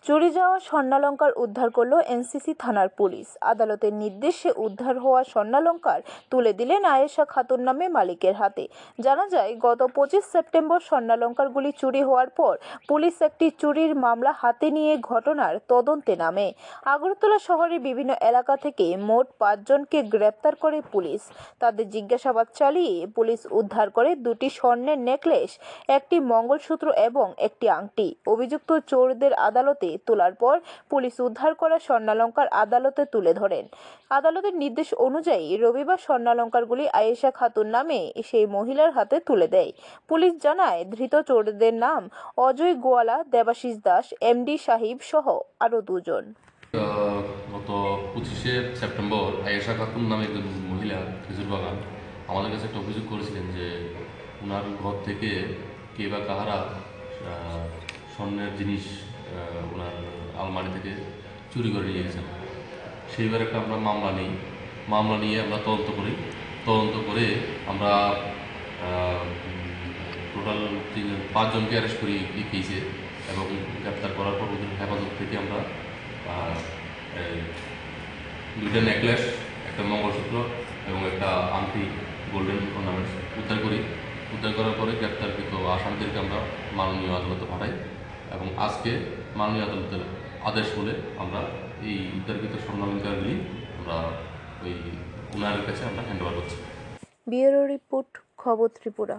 চুরি যাওয়া স্বর্ণালংকার উদ্ধার করল এনসিসি থানার পুলিশ। আদালতের নির্দেশে উদ্ধার হওয়া স্বর্ণালংকার তুলে দিলেন আয়েশা খাতুন নামে মালিকের হাতে। জানা যায়, গত 25 সেপ্টেম্বর স্বর্ণালংকারগুলি চুরি হওয়ার পর পুলিশ একটি চুরির মামলা হাতে নিয়ে ঘটনার তদন্তে নামে। আগরতলা শহরের বিভিন্ন এলাকা থেকে মোট 5 জনকে গ্রেপ্তার করে পুলিশ। তাদের জিজ্ঞাসাবাদ চালিয়ে পুলিশ উদ্ধার করে 2টি স্বর্ণের নেকলেস, একটি মঙ্গলসূত্র এবং একটি আংটি। অভিযুক্ত চোরদের আদালতে তোলার পর পুলিশ উদ্ধার করা স্বর্ণালংকার আদালতে তুলে ধরেন। আদালতের নির্দেশ অনুযায়ী রবিবার স্বর্ণালংকারগুলি আয়েশা খাতুন নামে সেই মহিলার হাতে তুলে দেয়। পুলিশ জানায়, ধৃত চোরদের নাম অজয় গোয়ালা, দেবাশিস দাস, এমডি সাহিব সহ আরও 2 জন। গত 25শে সেপ্টেম্বর আয়েশা খাতুন নামে একজন মহিলা খেজুর বাগান আমাদের কাছে একটা অভিযোগ করেছিলেন যে ওনার ঘর থেকে কে বা কাহারা স্বর্ণের জিনিস ওনার আলমারি থেকে চুরি করে নিয়ে গেছেন। সেইবার একটা আমরা মামলা নিয়ে আমরা তদন্ত করে আমরা টোটাল 5 জনকে অ্যারেস্ট করি এই কেসে, এবং গ্রেপ্তার করার পর ওদের হেফাজত থেকে আমরা 2টা নেকলেস, একটা মঙ্গলসূত্র এবং একটা আংটি, গোল্ডেন অর্নামেন্টস উদ্ধার করার পরে গ্রেপ্তারকৃত আসামিদেরকে আমরা মাননীয় আদালতে পাঠাই, এবং আজকে মাননীয় আদালতের আদেশ বলে আমরা এই উদ্ধারকৃত স্বর্ণালংকারগুলি আমরা ওই ওনার কাছে আমরা হ্যান্ড ওভার করছি। ব্যুরো রিপোর্ট, খবর ত্রিপুরা।